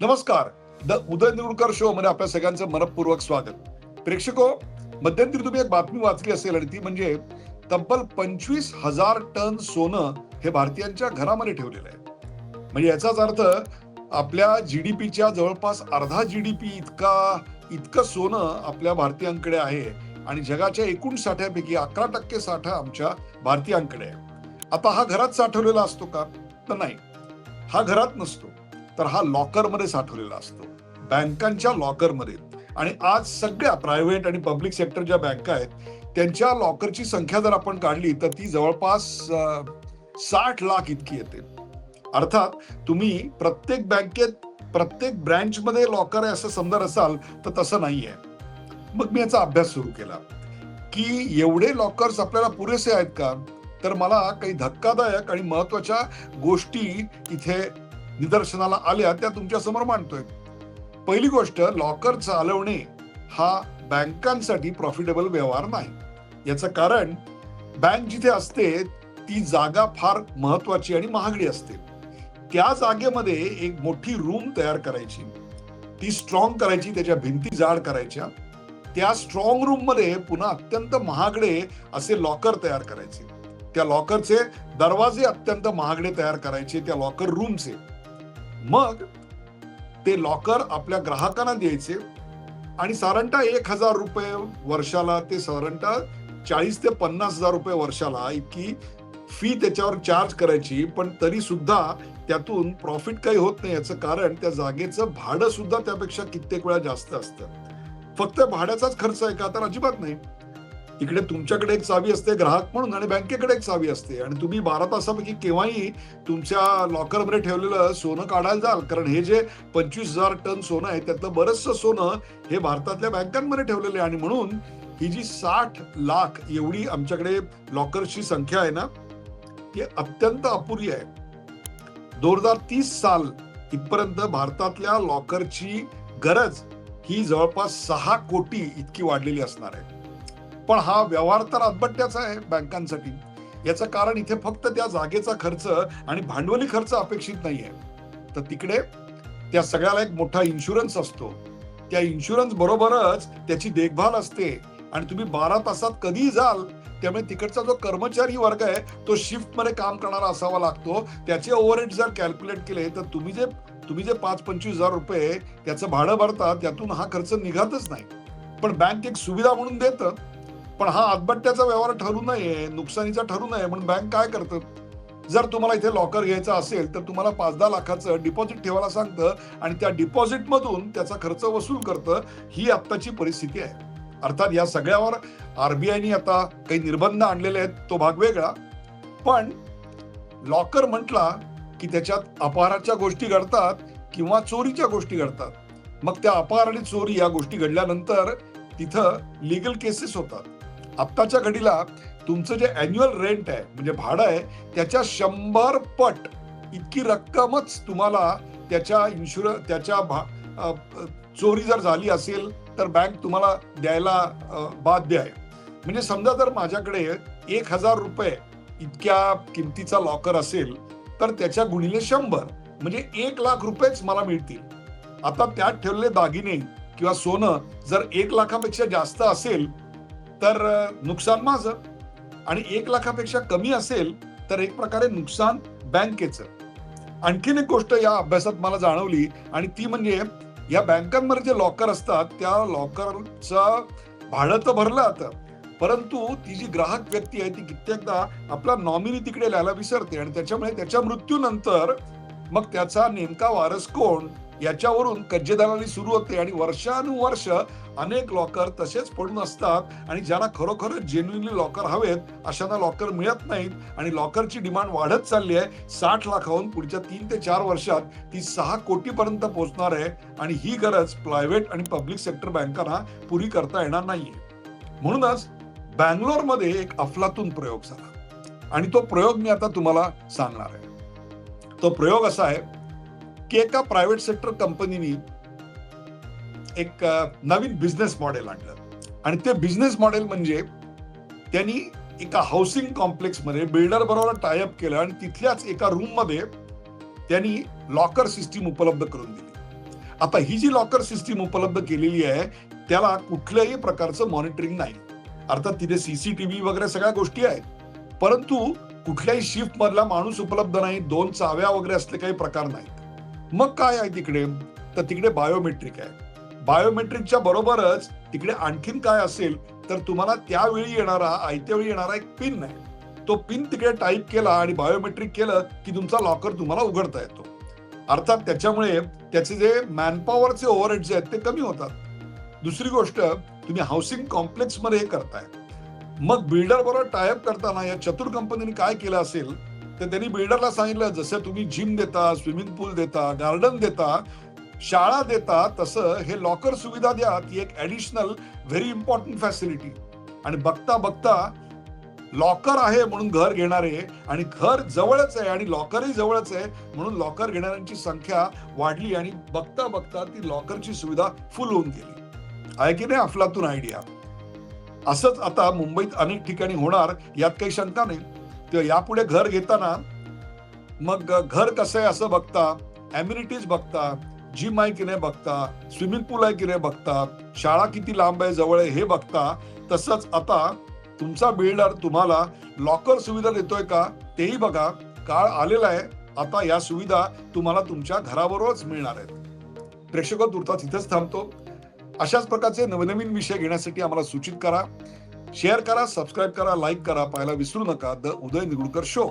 नमस्कार. The Uday निरुळकर show मध्ये आपल्या सगळ्यांचं मनपूर्वक स्वागत. प्रेक्षको, मध्यंतरी तुम्ही एक बातमी वाचली असेल आणि ती म्हणजे तब्बल 25,000 टन सोनं हे भारतीयांच्या घरामध्ये ठेवलेलं आहे. म्हणजे याचाच अर्थ आपल्या जीडीपीच्या जवळपास अर्धा जीडीपी इतकं सोनं आपल्या भारतीयांकडे आहे आणि जगाच्या एकूण साठ्यापैकी 11% साठा आमच्या भारतीयांकडे आहे. आता हा घरात साठवलेला असतो का? तर नाही, हा घरात नसतो, तर हा लॉकरमध्ये साठवलेला असतो, बँकांच्या लॉकरमध्ये. आणि आज सगळ्या प्रायव्हेट आणि पब्लिक सेक्टरच्या बँका आहेत त्यांच्या लॉकरची संख्या जर आपण काढली तर ती जवळपास 60 लाख इतकी येते. अर्थात तुम्ही प्रत्येक बँकेत प्रत्येक ब्रँचमध्ये लॉकर आहे असं समजत असाल तर तसं नाहीये. मग मी याचा अभ्यास सुरू केला की एवढे लॉकर्स आपल्याला पुरेसे आहेत का? तर मला काही धक्कादायक आणि महत्वाच्या गोष्टी इथे निदर्शनाला आल्या, त्या तुमच्या समोर मांडतोय. पहिली गोष्ट, लॉकर चालवणे हा बँकांसाठी प्रॉफिटेबल व्यवहार नाही. याचं कारण, बँक जिथे असते ती जागा फार महत्वाची आणि महागडी असते. त्या जागेमध्ये एक मोठी रूम तयार करायची, ती स्ट्रॉंग करायची, त्याच्या भिंती जाड करायच्या, त्या स्ट्रॉंग रूम मध्ये पुन्हा अत्यंत महागडे असे लॉकर तयार करायचे, त्या लॉकरचे दरवाजे अत्यंत महागडे तयार करायचे त्या लॉकर रूमचे. मग ते लॉकर आपल्या ग्राहकांना द्यायचे आणि साधारणतः 1,000 रुपये वर्षाला ते साधारणतः 40 ते 50,000 रुपये वर्षाला इतकी फी त्याच्यावर चार्ज करायची. पण तरी सुद्धा त्यातून प्रॉफिट काही होत नाही. याचं कारण त्या जागेचं भाडं सुद्धा त्यापेक्षा कित्येक वेळा जास्त असतं. फक्त भाड्याचाच खर्च आहे का? तर अजिबात नाही. इकडे तुमच्याकडे एक चावी असते ग्राहक म्हणून आणि बँकेकडे एक चावी असते आणि तुम्ही 12 तासापैकी केव्हाही तुमच्या लॉकरमध्ये ठेवलेलं सोनं काढायला जाल, कारण हे जे 25,000 टन सोनं आहे त्यातलं बरचसं सोनं हे भारतातल्या बँकांमध्ये ठेवलेलं आहे. आणि म्हणून ही जी 60 लाख एवढी आमच्याकडे लॉकर्सची संख्या आहे ना, ती अत्यंत अपुरी आहे. 2030 साल इथपर्यंत भारतातल्या लॉकरची गरज ही जवळपास 6 कोटी इतकी वाढलेली असणार आहे. पण हा व्यवहार तर अदबट्ट्याचा आहे बँकांसाठी. याचं कारण इथे फक्त त्या जागेचा खर्च आणि भांडवली खर्च अपेक्षित नाहीये, तर तिकडे त्या सगळ्याला एक मोठा इन्शुरन्स असतो. त्या इन्शुरन्स बरोबरच त्याची देखभाल असते आणि तुम्ही 12 तासात कधीही जाल, त्यामुळे तिकडचा जो कर्मचारी वर्ग आहे तो शिफ्ट मध्ये काम करणारा असावा लागतो. त्याचे ओव्हरहेड जर कॅल्क्युलेट केले तर तुम्ही जे 5-25,000 रुपये त्याचं भाडं भरता त्यातून हा खर्च निघतच नाही. पण बँक एक सुविधा म्हणून देतं, पण हा आदबट्ट्याचा व्यवहार ठरू नये, नुकसानीचा ठरू नये म्हणून बँक काय करतं, जर तुम्हाला इथे लॉकर घ्यायचा असेल तर तुम्हाला 5-10 लाखाचं डिपॉझिट ठेवायला सांगतं आणि त्या डिपॉझिट मधून त्याचा खर्च वसूल करतं. ही आत्ताची परिस्थिती आहे. अर्थात या सगळ्यावर आरबीआयने आता काही निर्बंध आणलेले आहेत, तो भाग वेगळा. पण लॉकर म्हटला की त्याच्यात अपहाराच्या गोष्टी घडतात किंवा चोरीच्या गोष्टी घडतात. मग त्या अपहार आणि चोरी या गोष्टी घडल्यानंतर तिथं लिगल केसेस होतात. आत्ताच्या घडीला तुमचं जे अॅन्युअल रेंट आहे म्हणजे भाडं आहे त्याच्या 100 पट इतकी रक्कमच तुम्हाला त्याच्या चोरी जर झाली असेल तर बँक तुम्हाला द्यायला बाध्य आहे. म्हणजे समजा जर माझ्याकडे 1,000 रुपये इतक्या किमतीचा लॉकर असेल तर त्याच्या गुणिले 100 म्हणजे 1 लाख रुपयेच मला मिळतील. आता त्यात ठेवलेले दागिने किंवा सोनं जर 1 लाखापेक्षा जास्त असेल तर नुकसान माझं, आणि 1 लाखापेक्षा कमी असेल तर एक प्रकारे नुकसान बँकेचं. आणखीन एक गोष्ट या अभ्यासात मला जाणवली आणि ती म्हणजे या बँकांमध्ये जे लॉकर असतात त्या लॉकरचं भाडं तर भरलं जातं, परंतु ती जी ग्राहक व्यक्ती आहे ती कित्येकदा आपला नॉमिनी तिकडे लिहायला विसरते आणि त्याच्यामुळे त्याच्या मृत्यूनंतर मग त्याचा नेमका वारस कोण याच्यावरून कज्जेदलाली सुरू होते आणि वर्षानुवर्ष अनेक लॉकर तसेच पडून असतात आणि ज्यांना खरोखर जेन्युइनली लॉकर हवेत अशांना लॉकर मिळत नाहीत आणि लॉकरची डिमांड वाढत चालली आहे. 60 लाखाहून पुढच्या 3 ते 4 वर्षात ती 6 कोटीपर्यंत पोहोचणार आहे आणि ही गरज प्रायव्हेट आणि पब्लिक सेक्टर बँकांना पुरी करता येणार नाहीये. म्हणूनच बँगलोरमध्ये एक अफलातून प्रयोग झाला आणि तो प्रयोग मी आता तुम्हाला सांगणार आहे. तो प्रयोग असा आहे की एका प्रायव्हेट सेक्टर कंपनीने एक नवीन बिझनेस मॉडेल आणलं आणि ते बिझनेस मॉडेल म्हणजे त्यांनी एका हाऊसिंग कॉम्प्लेक्स मध्ये बिल्डर बरोबर टायअप केलं आणि तिथल्याच एका रूम मध्ये त्यांनी लॉकर सिस्टीम उपलब्ध करून दिली. आता ही जी लॉकर सिस्टीम उपलब्ध केलेली आहे त्याला कुठल्याही प्रकारचं मॉनिटरिंग नाही. अर्थात तिथे सीसीटीव्ही वगैरे सगळ्या गोष्टी आहेत, परंतु कुठल्याही शिफ्ट मधला माणूस उपलब्ध नाही, 2 चाव्या वगैरे असले काही प्रकार नाहीत. मग काय आहे तिकडे? तर तिकडे बायोमेट्रिक आहे. बायोमेट्रिकच्या बरोबरच तिकडे आणखीन काय असेल तर तुम्हाला त्यावेळी येणारा आयत्या वेळी येणारा एक पिन आहे. तो पिन तिकडे टाईप केला आणि बायोमेट्रिक केलं की तुमचा लॉकर तुम्हाला उघडता येतो. अर्थात त्याच्यामुळे त्याचे जे मॅनपॉवरचे ओव्हरहेड जे आहेत ते कमी होतात. दुसरी गोष्ट, तुम्ही हाऊसिंग कॉम्प्लेक्स मध्ये हे करताय, मग बिल्डर बरोबर टायअप करताना या चतुर कंपनीने काय केलं असेल तर त्यांनी बिल्डरला सांगितलं, जसं तुम्ही जिम देता, स्विमिंग पूल देता, गार्डन देता, शाळा देता, तसं हे लॉकर सुविधा द्या. ती एक ऍडिशनल व्हेरी इम्पॉर्टंट फॅसिलिटी. आणि बघता बघता लॉकर आहे म्हणून घर घेणारे, आणि घर जवळच आहे आणि लॉकरही जवळच आहे म्हणून लॉकर घेणाऱ्यांची संख्या वाढली आणि बघता बघता ती लॉकरची सुविधा फुल होऊन गेली. आहे की नाही अफलातून आयडिया? असंच आता मुंबईत अनेक ठिकाणी होणार, यात काही शंका नाही. तर यापुढे घर घेताना मग घर कसं आहे असं बघता, अम्युनिटीज बघता, जिम आहे की नाही बघता, स्विमिंग पूल आहे की नाही बघता, शाळा किती लांब आहे जवळ आहे हे बघता. तसंच आता तुमचा बिल्डर तुम्हाला लॉकर सुविधा देतोय का तेही बघा. काळ आलेला आहे, आता या सुविधा तुम्हाला तुमच्या घराबरोबरच मिळणार आहेत. प्रेक्षक तुर्तास इथेच थांबतो. अशाच प्रकारचे नवनवीन विषय घेण्यासाठी आम्हाला सूचित करा, शेअर करा, सबस्क्राईब करा, लाईक करा. पाहायला विसरू नका द उदय निगुळकर शो.